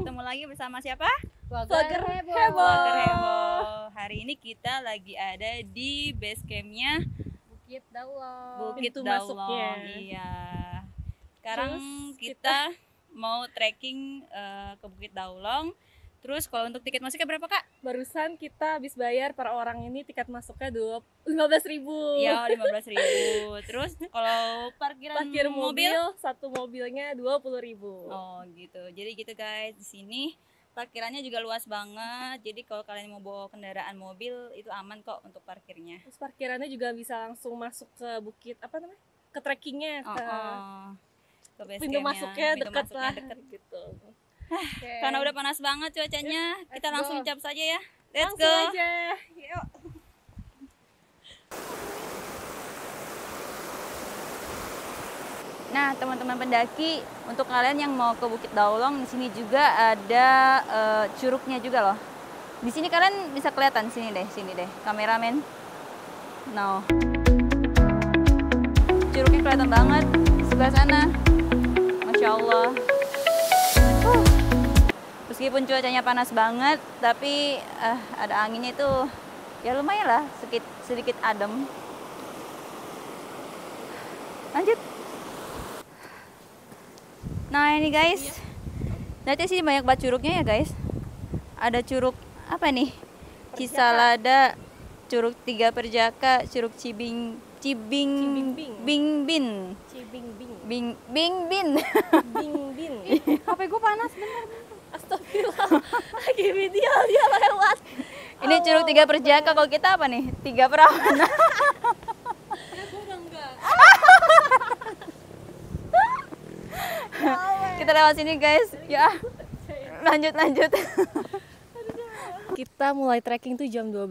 Ketemu lagi bersama siapa? Vlogger Vlogger Heboh. Hari ini kita lagi ada di base campnya Bukit Daulong. Bukit Pintu Daulong. masuknya. Iya. Sekarang Terus kita mau trekking ke Bukit Daulong. Terus kalau untuk tiket masuknya berapa, Kak? Barusan kita habis bayar per orang ini tiket masuknya 15.000. Ya, 15.000. Terus kalau Parkir mobil satu mobilnya 20.000. Oh, gitu. Jadi gitu guys, di sini parkirannya juga luas banget. Jadi kalau kalian mau bawa kendaraan mobil itu aman kok untuk parkirnya. Terus parkirannya juga bisa langsung masuk ke bukit apa namanya? Ke trekkingnya, Ke base pintu campnya. masuknya Pintu dekat masuknya lah deket. gitu. Karena udah panas banget cuacanya, kita langsung cap saja ya. Let's Langsung go. aja. Yuk. Nah, teman-teman pendaki, untuk kalian yang mau ke Bukit Daulong, di sini juga ada curugnya juga loh. Di sini kalian bisa kelihatan sini deh, kameramen. No. Curugnya kelihatan banget di sebelah sana. Masya Allah. Meskipun cuacanya panas banget, tapi ada anginnya itu ya lumayan lah, sedikit adem. Lanjut. Nah ini guys, nanti sini banyak banget curugnya ya guys. Ada curug apa nih? Cisalada, curug Tiga Perjaka, curug Bingbin. Bingbin. HP gue panas bener. Astagfirullah. Lagi video dia lewat. Ini curug Tiga Perjaka, kalau kita apa nih? Tiga Perawan. Kita lewat sini guys. Ya. Lanjut. Kita mulai trekking tuh jam 12.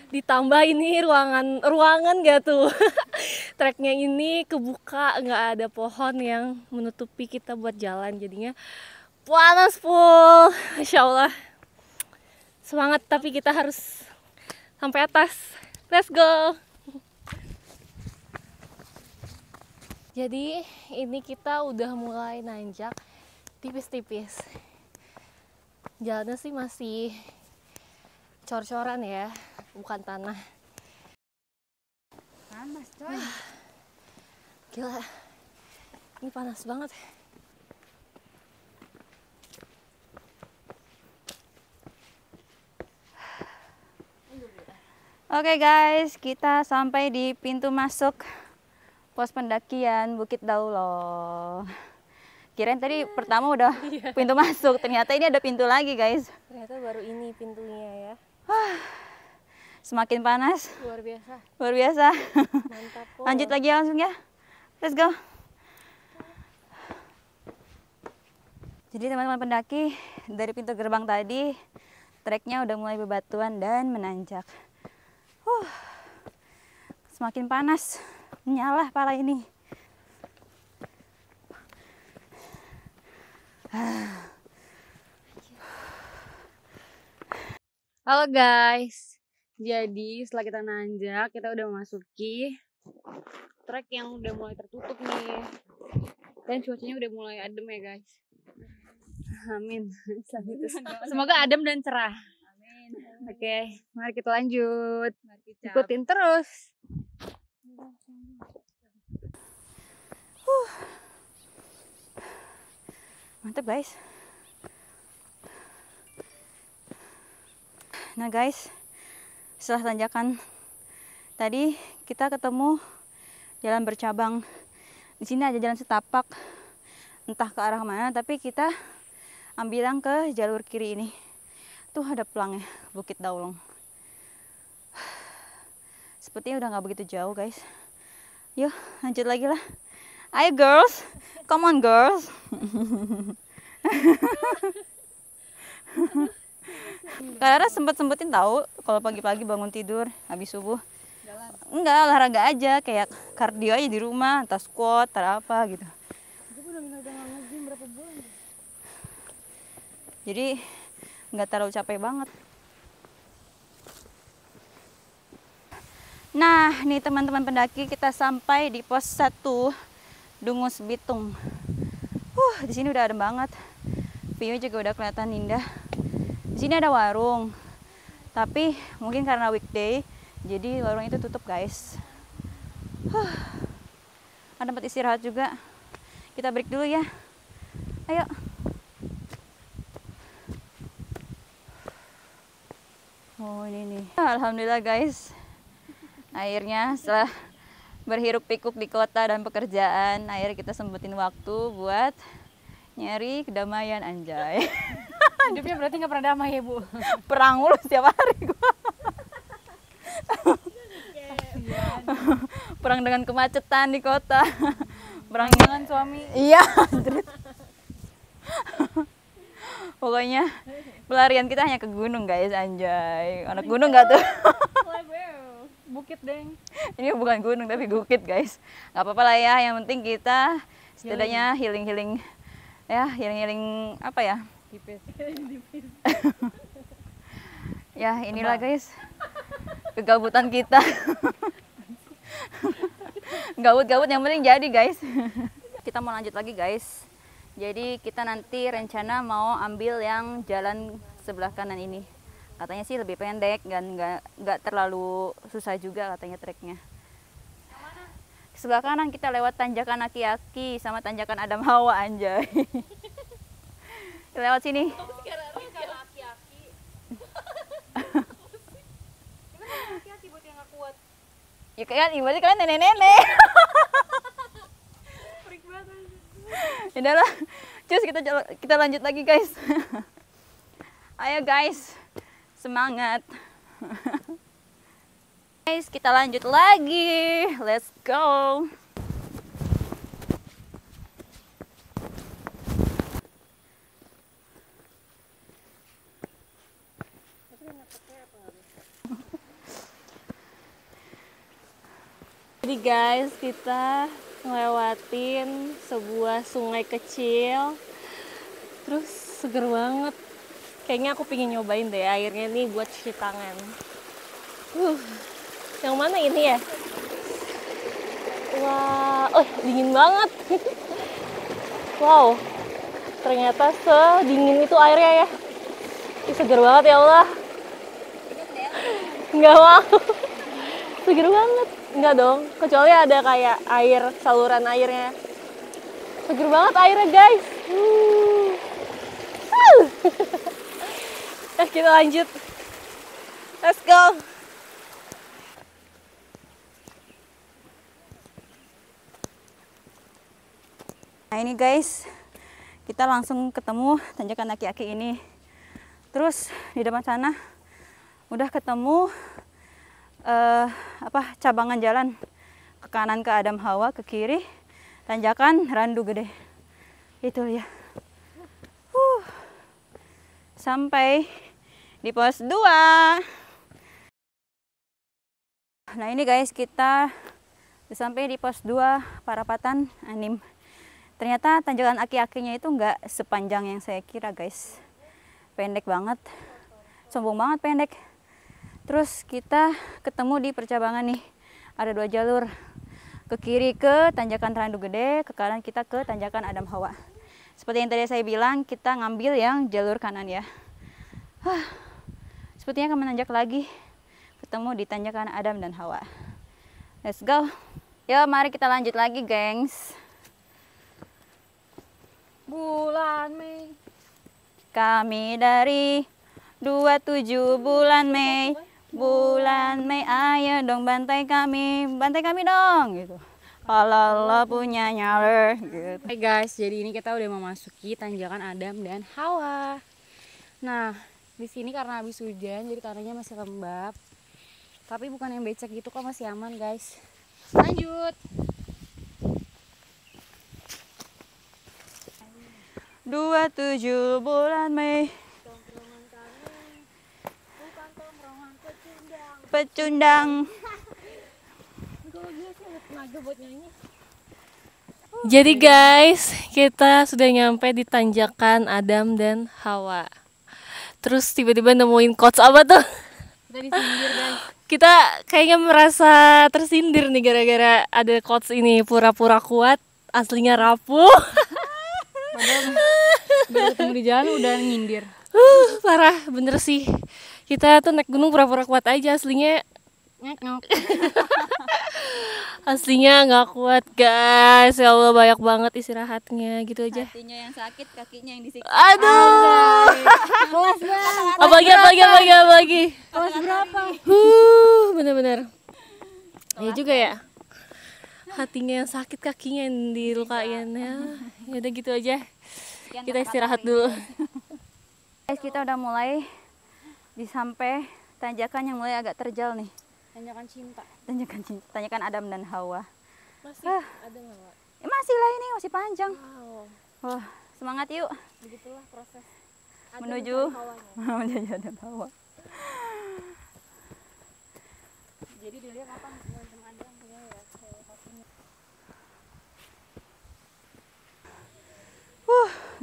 Ditambah ini ruangan gak tuh. Treknya ini kebuka, nggak ada pohon yang menutupi kita buat jalan, jadinya panas full. Masya Allah. Semangat, tapi kita harus sampai atas. Let's go. Jadi ini kita udah mulai nanjak tipis-tipis. Jalannya sih masih cor-coran ya, bukan tanah. Panas coy. Gila, ini panas banget. Oke guys, kita sampai di pintu masuk pos pendakian Bukit Daulong. Kirain tadi pertama udah pintu masuk, ternyata ini ada pintu lagi guys. Ternyata baru ini pintunya ya. Semakin panas. Luar biasa. Luar biasa. Mantap. Lanjut lagi langsung ya. Let's go. Jadi teman-teman pendaki, dari pintu gerbang tadi treknya udah mulai bebatuan dan menanjak. Semakin panas, menyala pala ini. Halo guys, jadi setelah kita nanjak, kita udah memasuki trek yang udah mulai tertutup nih. Dan cuacanya udah mulai adem ya guys. Amin. Semoga adem dan cerah. Amin. Oke, mari kita lanjut. Ikutin. Ikutin terus. Mantap guys. Nah guys, setelah tanjakan tadi kita ketemu jalan bercabang. Di sini ada jalan setapak, entah ke arah mana, tapi kita ambil yang ke jalur kiri ini. Tuh ada pelangnya, Bukit Daulong. Sepertinya udah nggak begitu jauh guys. Yuk lanjut lagi lah. Ayo girls, come on girls. Karena sempet-sempetin tahu kalau pagi-pagi bangun tidur habis subuh. Enggak, olahraga aja, kayak kardio aja di rumah, entah squat, entah apa gitu. Jadi nggak terlalu capek banget. Nah, nih teman-teman pendaki, kita sampai di pos 1 Dungus Bitung. Di sini udah adem banget. view juga udah kelihatan indah. Di sini ada warung, tapi mungkin karena weekday, jadi warung itu tutup guys. Ada tempat istirahat juga. Kita break dulu ya. Ayo. Oh ini nih. Alhamdulillah guys. Akhirnya setelah berhiruk pikuk di kota dan pekerjaan, akhirnya kita sempetin waktu buat nyari kedamaian, anjay. Hidupnya berarti nggak pernah damai ya Bu? Perang mulu setiap hari gua. Perang dengan kemacetan di kota. Perang dengan suami. Iya. Pokoknya pelarian kita hanya ke gunung guys, anjay. Anak gunung nggak tuh? Bukit deng. Ini bukan gunung tapi bukit guys. Nggak apa-apa lah ya, yang penting kita setidaknya healing ya, healing apa ya? Tipis. Ya inilah guys kegabutan kita. Gabut-gabut yang penting jadi guys. Kita mau lanjut lagi guys. Jadi kita nanti rencana mau ambil yang jalan sebelah kanan ini. Katanya sih lebih pendek dan nggak terlalu susah juga katanya treknya. Sebelah kanan kita lewat tanjakan Aki-Aki sama tanjakan Adam Hawa, anjay. Lewat sini. Ya kan, ibaratnya kalian nenek-nenek. Ya udah lah, cus kita lanjut lagi guys. Ayo guys, semangat. Guys, kita lanjut lagi. Let's go. Jadi guys, kita ngelewatin sebuah sungai kecil, terus seger banget. Kayaknya aku pengen nyobain deh airnya nih buat cuci tangan. Yang mana ini ya? Wah, dingin banget. Wow, ternyata sedingin itu airnya ya. Ih, seger banget ya Allah. Nggak mau. Seger banget. Enggak dong, kecuali ada kayak air, saluran airnya. Seger banget airnya guys. Kita lanjut. Let's go. Nah ini guys, kita langsung ketemu tanjakan Aki-Aki ini. Terus di depan sana udah ketemu cabangan jalan. Ke kanan ke Adam Hawa, ke kiri tanjakan Randu Gede. Itu ya. Sampai di pos 2. Nah ini guys, kita udah sampai di pos 2 Parapatan Anim. Ternyata tanjakan Aki-Akinya itu nggak sepanjang yang saya kira guys. Pendek banget. Sombong banget pendek. Terus kita ketemu di percabangan nih. Ada 2 jalur. Ke kiri ke tanjakan Randu Gede, ke kanan kita ke tanjakan Adam Hawa. Seperti yang tadi saya bilang, kita ngambil yang jalur kanan ya. Sepertinya akan menanjak lagi. Ketemu di tanjakan Adam dan Hawa. Let's go. Yuk mari kita lanjut lagi gengs. Bulan Mei. Kami dari 27 bulan Mei. Bulan Mei, ayo dong bantai kami dong gitu. Kalau lo punya nyaler gitu. Hai guys, jadi ini kita udah memasuki tanjakan Adam dan Hawa. Nah, di sini karena habis hujan jadi tanahnya masih lembab. Tapi bukan yang becek gitu kok, masih aman guys. Lanjut. 27 bulan Mei. Pecundang. Jadi guys, kita sudah nyampe di tanjakan Adam dan Hawa. Terus tiba-tiba nemuin quotes apa tuh? Kita disindir guys. Kita kayaknya merasa tersindir nih gara-gara ada quotes ini. Pura-pura kuat, aslinya rapuh. Baru ketemu di jalan udah nyindir. Parah, bener sih. Kita tuh naik gunung pura-pura kuat aja, aslinya nggak kuat guys. Ya Allah, banyak banget istirahatnya gitu aja. Hatinya yang sakit, kakinya yang disiksa. Aduh. Kelas berapa? Apalagi. Kelas berapa? Bener-bener. Iya juga ya. Hatinya yang sakit, kakinya yang dilukain ya. Ya udah gitu aja. Kita istirahat dulu. Guys, kita udah mulai di sampai tanjakan yang mulai agak terjal nih. Tanjakan cinta. Tanjakan Adam dan Hawa. Masih ada nggak, Wak? Masih lah, ini masih panjang. Wow. Wah, semangat yuk Begitulah proses menuju menjadi Adam Hawa. Jadi dilihat kapan macam ada ya.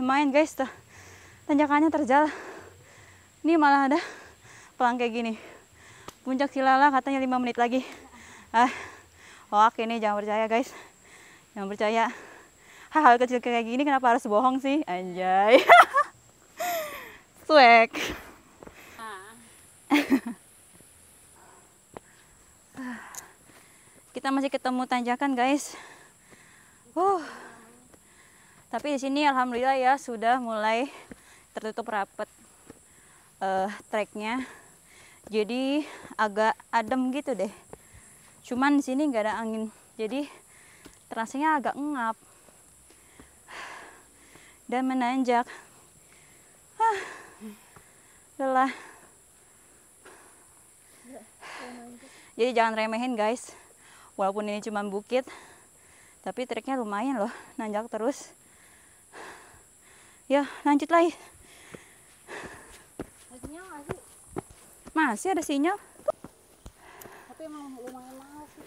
Lumayan guys, tanjakannya terjal. Ini malah ada pelang kayak gini. Puncak Silala katanya 5 menit lagi. Hoak ini, jangan percaya guys. Jangan percaya. Hal kecil kayak gini kenapa harus bohong sih? Anjay. Swag. Kita masih ketemu tanjakan guys. Tapi di sini alhamdulillah ya sudah mulai tertutup rapat treknya. Jadi agak adem gitu deh. Cuman di sini nggak ada angin, jadi terasanya agak ngap dan menanjak. Lelah. Jadi jangan remehin guys. Walaupun ini cuma bukit, tapi treknya lumayan loh, nanjak terus. Ya lanjut lagi. Ada sinyal nggak sih? Masih ada sinyal. Tapi emang lumayan mahal sih.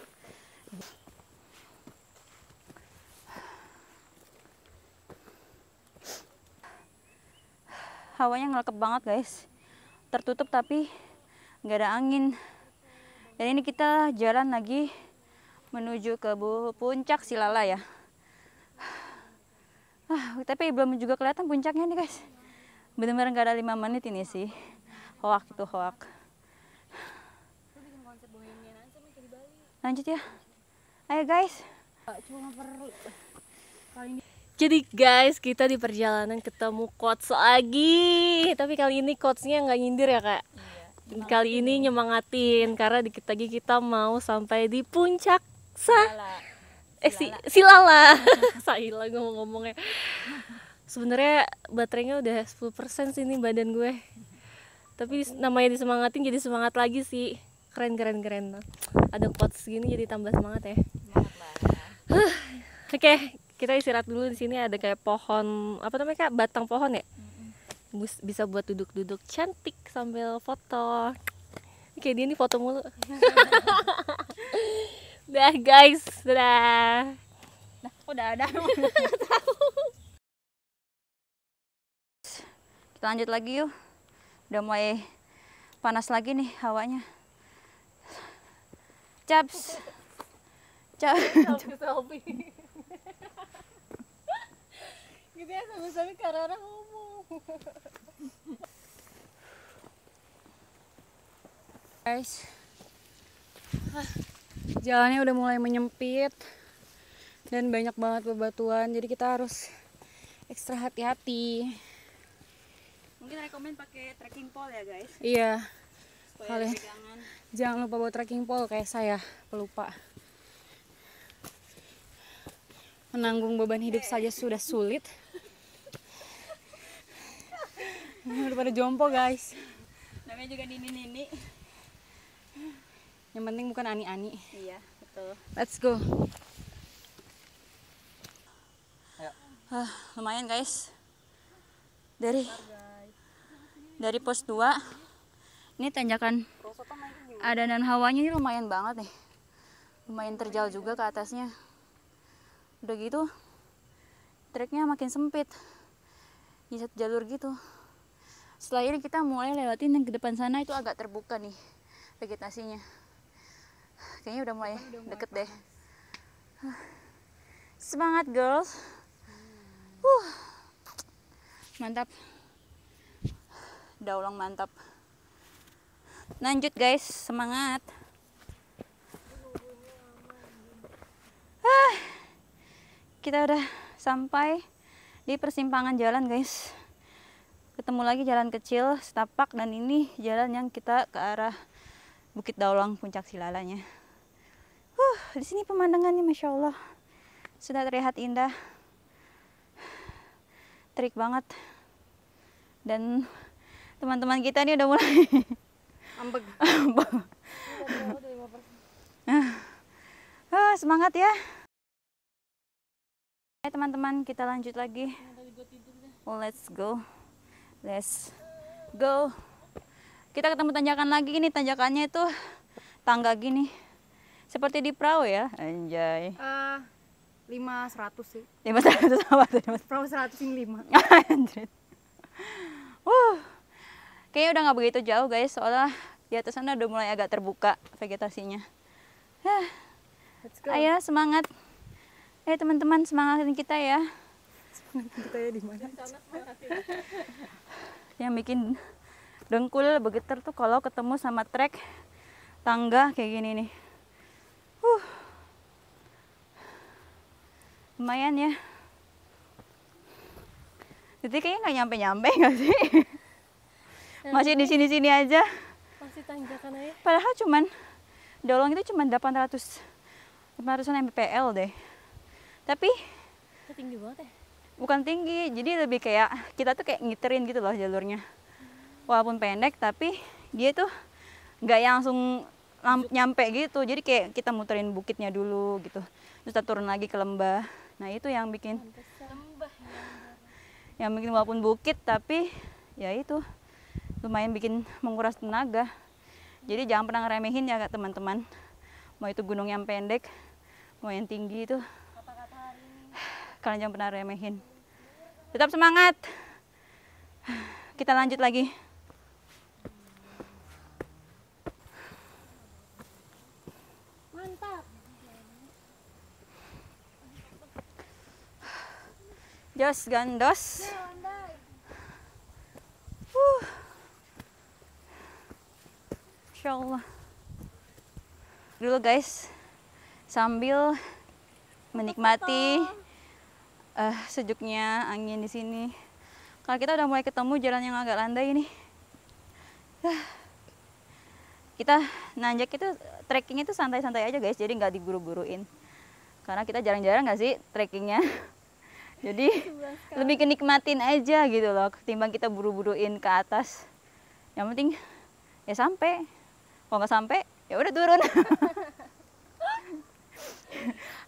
Hawanya ngelekep banget guys. Tertutup tapi nggak ada angin. Dan ini kita jalan lagi menuju ke puncak Silala ya. Tapi belum juga kelihatan puncaknya nih guys. Bener-bener nggak ada 5 menit ini sih. Hoak itu hoak. Lanjut ya. Ayo guys. Jadi guys, kita di perjalanan ketemu coach lagi. Tapi kali ini coachnya nggak nyindir ya kak. Iya, kali ini nyemangatin karena dikit lagi kita mau sampai di puncak Silala. Saila ngomong-ngomongnya. Sebenarnya baterainya udah 10% sih nih badan gue. Tapi namanya disemangatin jadi semangat lagi sih. Keren. Ada coach gini jadi tambah semangat ya. Oke, kita istirahat dulu. Di sini ada kayak pohon, apa namanya kak? Batang pohon ya? Bisa buat duduk-duduk cantik sambil foto. Kayak dia nih foto mulu. Dah guys, dadah. Udah ada. Kita lanjut lagi yuk. Udah mulai panas lagi nih hawanya. Caps. Selfie. Gitu ya, sama-sama karena ngomong. Guys, jalannya udah mulai menyempit dan banyak banget bebatuan, jadi kita harus ekstra hati-hati. Mungkin rekomen pakai trekking pole ya guys. Iya, Supaya kalian pegangan. jangan lupa bawa trekking pole kayak saya, pelupa. Menanggung beban hidup saja sudah sulit. Ini udah pada jompo guys. Namanya juga Nini. Yang penting bukan ani-ani. Iya, betul. Let's go. Lumayan guys. Dari pos 2. Ini tanjakan Adam dan Hawanya ini lumayan banget nih. Lumayan terjal juga ke atasnya. Udah gitu treknya makin sempit. Di satu jalur gitu. Setelah ini kita mulai lewatin yang ke depan sana, itu agak terbuka nih vegetasinya. Kayaknya udah mulai deket deh. Semangat girls. Mantap. Daulang mantap. Lanjut guys, semangat. Kita udah sampai di persimpangan jalan guys. Ketemu lagi jalan kecil setapak, dan ini jalan yang kita ke arah Bukit Daulang Puncak Silalanya. Di sini pemandangannya masya Allah sudah terlihat indah, terik banget, dan teman-teman kita ini udah mulai Ambeg. Semangat ya. Teman-teman, kita lanjut lagi. Let's go. Kita ketemu tanjakan lagi. Ini tanjakannya itu tangga gini, seperti di perahu ya, anjay. 500 sih. 500 apa tuh? Perahu 100 ini 5. Anjir. Kayaknya udah nggak begitu jauh guys, soalnya di atas sana udah mulai agak terbuka vegetasinya. Let's go. Ayo semangat. Teman-teman, semangatin kita ya. Kita ya di mana? Yang bikin dengkul bergetar tuh kalau ketemu sama trek tangga kayak gini nih. Lumayan ya. Jadi kayaknya nggak nyampe nggak sih? Masih di sini-sini aja. Masih tanjakan aja. Padahal cuman Daulang itu cuma 800-an mdpl deh. Tapi Itu tinggi banget ya. bukan tinggi, jadi lebih kayak kita tuh kayak ngiterin gitu loh jalurnya. Walaupun pendek tapi dia tuh nggak yang langsung nyampe gitu. Jadi kayak kita muterin bukitnya dulu gitu. Terus kita turun lagi ke lembah. Nah, itu yang bikin walaupun bukit tapi ya itu lumayan bikin menguras tenaga. Jadi jangan pernah ngeremehin ya teman-teman. Mau itu gunung yang pendek, mau yang tinggi itu, kalian jangan pernah remehin. Tetap semangat. Kita lanjut lagi. Mantap. Jos gandos. Insya Allah. Dulu guys, sambil menikmati sejuknya angin di sini. Kalau kita udah mulai ketemu jalan yang agak landai ini. Kita nanjak itu trekking itu santai-santai aja guys, jadi nggak diburu-buruin. Karena kita jarang-jarang nggak sih trekkingnya. Jadi lebih kenikmatin aja gitu loh, ketimbang kita buru-buruin ke atas. Yang penting ya sampai. Kalau nggak sampai ya udah turun.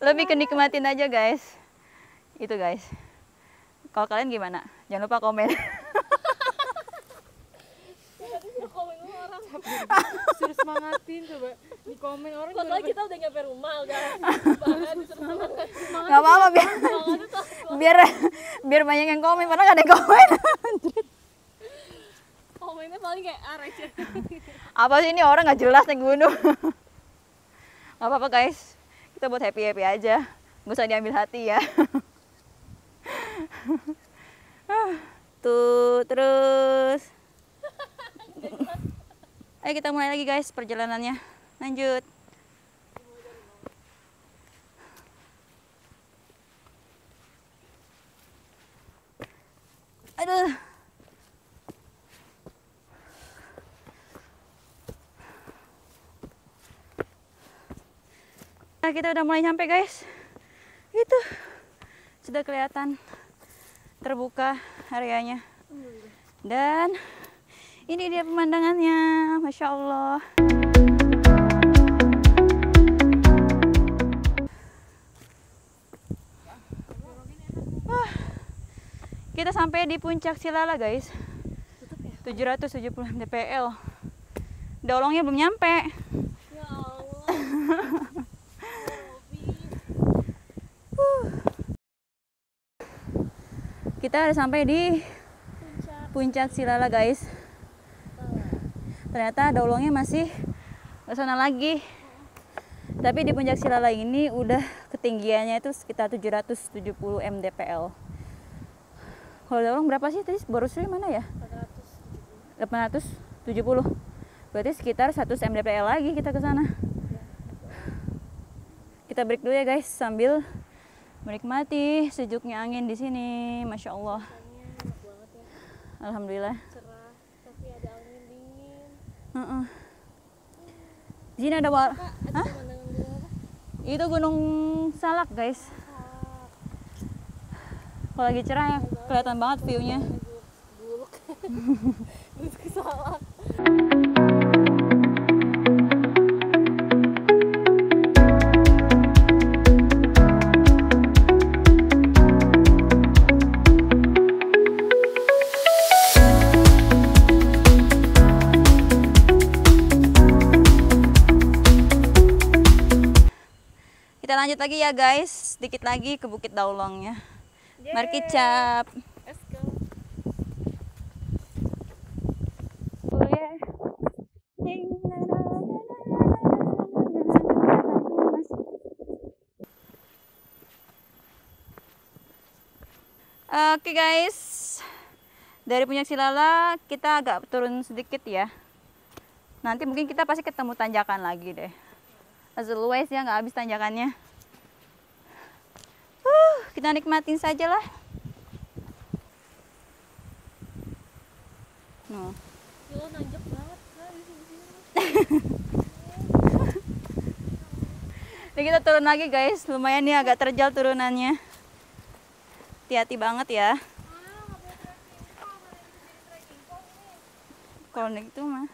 Lebih kenikmatin aja guys. Itu guys. Kalau kalian gimana? Jangan lupa komen. Suruh semangatin coba di komen orang. Padahal kita udah nyampe rumah, udah Gak apa-apa biar banyak yang komen, padahal gak ada yang komen. komennya paling kayak receh. Apa sih ini orang nggak jelas naik gunung. Gak apa-apa guys, kita buat happy aja, gak usah diambil hati ya. Tuh terus. Ayo kita mulai lagi guys perjalanannya, lanjut. Aduh. Nah, kita udah mulai nyampe guys. Itu sudah kelihatan terbuka areanya. Dan ini dia pemandangannya, Masya Allah. Kita sampai di puncak Silala guys. 770 mdpl. Daulangnya belum nyampe. Ya Allah. Kita udah sampai di puncak Silala guys. Ternyata daulangnya masih ke sana lagi. Tapi di puncak Silala ini udah ketinggiannya itu sekitar 770 mdpl. Kalau Daulong berapa sih tadi? Borosri mana ya? 870. Berarti sekitar 100 mdpl lagi kita ke sana. Kita break dulu ya guys sambil menikmati sejuknya angin di sini. Masya Allah. Alhamdulillah. Cerah, tapi ada angin dingin. Di sini ada Ada pemandangan gunung apa? itu Gunung Salak guys. Kalau lagi cerah ya kelihatan banget view-nya. Buluk. Buluk Salak. Kita lanjut lagi ya guys, sedikit lagi ke Bukit Daulongnya. Mari kicap. Let's go. Oh, yeah. Oke guys, dari Puncak Silala kita agak turun sedikit ya. Nanti mungkin kita pasti ketemu tanjakan lagi deh. As always ya, nggak habis tanjakannya. Kita nikmatin saja lah. No. Yo, nanjak banget kan di sini. Jadi kita turun lagi guys, lumayan nih agak terjal turunannya. Hati-hati banget ya. Kalau naik itu mah.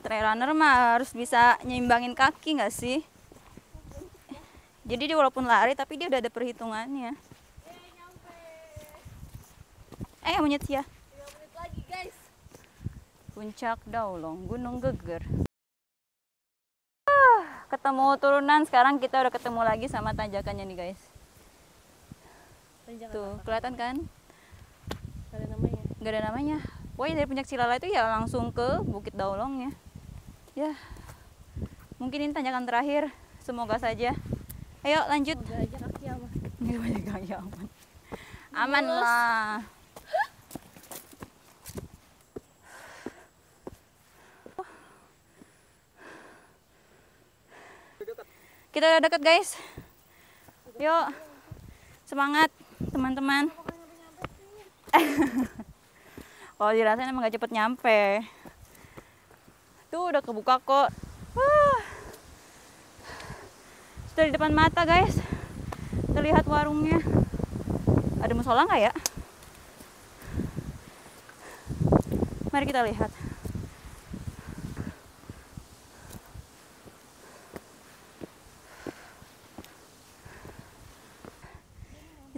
Trail runner mah harus bisa nyimbangin kaki nggak sih? Jadi dia walaupun lari tapi dia udah ada perhitungannya. Monyet ya. 3 menit lagi guys. Puncak Daulong, Gunung Geger. Ketemu turunan, sekarang kita udah ketemu lagi sama tanjakannya nih guys. Tanjakan Tuh, apa? kelihatan kan? Gak ada namanya. Gak ada namanya. Pokoknya dari Puncak Silala itu ya langsung ke Bukit Daulongnya. Ya, mungkin ini tanjakan terakhir. Semoga saja. Ayo lanjut. Semoga aja kaki aman. Ini banyak kaki aman. Aman lah. Kita udah deket guys. Yuk, semangat teman-teman. Kalau dirasain emang gak cepet nyampe. Tuh udah kebuka kok. Sudah di depan mata guys. Terlihat warungnya. Ada musola nggak ya? Mari kita lihat.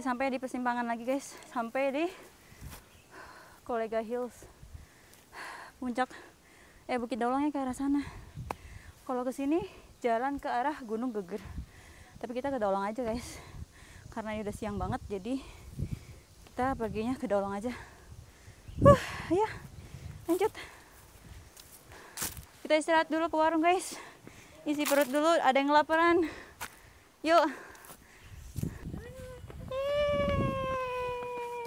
Sampai di persimpangan lagi guys, sampai di Kolega Hills. Puncak Bukit Daulongnya ke arah sana. Kalau ke sini jalan ke arah Gunung Geger. Tapi kita ke Daulong aja guys. Karena ini udah siang banget, jadi kita perginya ke Daulong aja. Ya, lanjut. Kita istirahat dulu ke warung guys. Isi perut dulu, ada yang kelaparan. Yuk.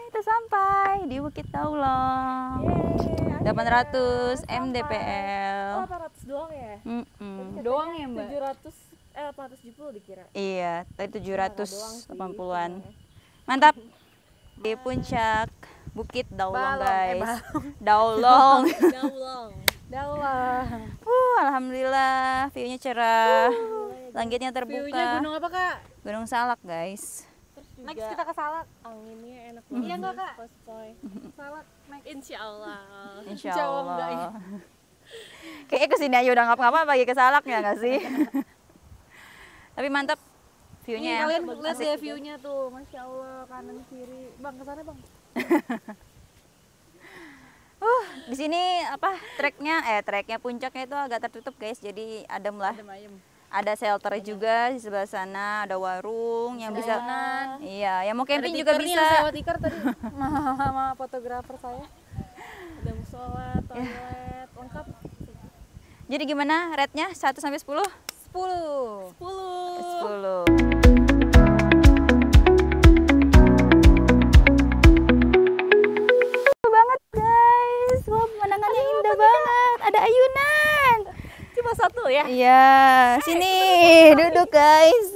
Kita sampai di Bukit Daulong. 800 mdpl. 800 doang ya? Doang ya mbak? 870 dikira. Iya, tadi Doang 780-an. sih. Mantap. Di puncak Bukit Daulong Balong, guys. Daulong. Daulong. Alhamdulillah, view-nya cerah. Langitnya terbuka. View-nya gunung apa kak? Gunung Salak guys. Next kita ke Salak. Anginnya enak banget. Iya nggak kak? Pospoi. Salak next. Insya Allah. Insya Insya Allah enggak ya. Allah. Kayaknya kesini aja udah nggak apa-apa bagi ke Salaknya nggak sih? Tapi mantap view-nya ya. Kalian lihat deh view-nya tuh, masya Allah kanan kiri. Bang kesana bang. Di sini apa treknya puncaknya itu agak tertutup guys, jadi adem lah. Ayam. Ada shelter juga di sebelah sana, ada warung yang bisa. Iya, yang mau camping juga bisa. Sewa tikar tadi sama fotografer saya. Ada musola, toilet, lengkap. Jadi gimana rate-nya 1 sampai 10? 10 10. 10. 10. Banget guys. Wah, pemandangannya indah banget. Ada ayunan. Cuma satu ya? Iya, sini duduk guys.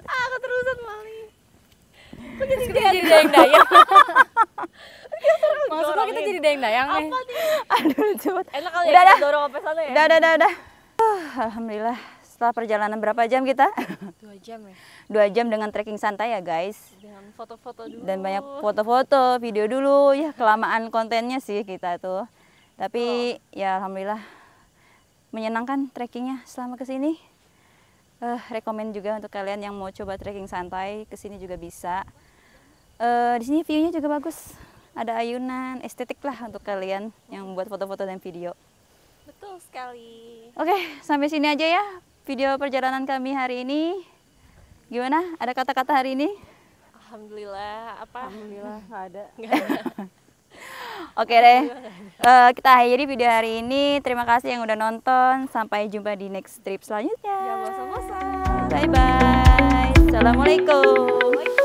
Keterusan Mali. Kok Terus kita jadi dayang-dayang. Maksudnya kita Dorongin. jadi dayang-dayang nih. Apa nih? Aduh, cepet. Enak kali Udah ya dah. kita dorong sampai sana ya? Udah. Alhamdulillah. Setelah perjalanan berapa jam kita? 2 jam ya. 2 jam dengan trekking santai ya guys. Dengan foto-foto dulu. Dan banyak foto-foto, video dulu. Ya kelamaan kontennya sih kita tuh. Tapi ya alhamdulillah menyenangkan trekkingnya selama kesini. Rekomen juga untuk kalian yang mau coba trekking santai, kesini juga bisa. Di sini view-nya juga bagus. Ada ayunan, estetik lah untuk kalian yang buat foto-foto dan video. Betul sekali. Oke, sampai sini aja ya video perjalanan kami hari ini. Gimana? Ada kata-kata hari ini? Alhamdulillah. Apa? Alhamdulillah nggak ada. Oke deh, kita akhiri video hari ini. Terima kasih yang udah nonton. Sampai jumpa di next trip selanjutnya. Ya bosan-bosan. Bye-bye. Assalamualaikum.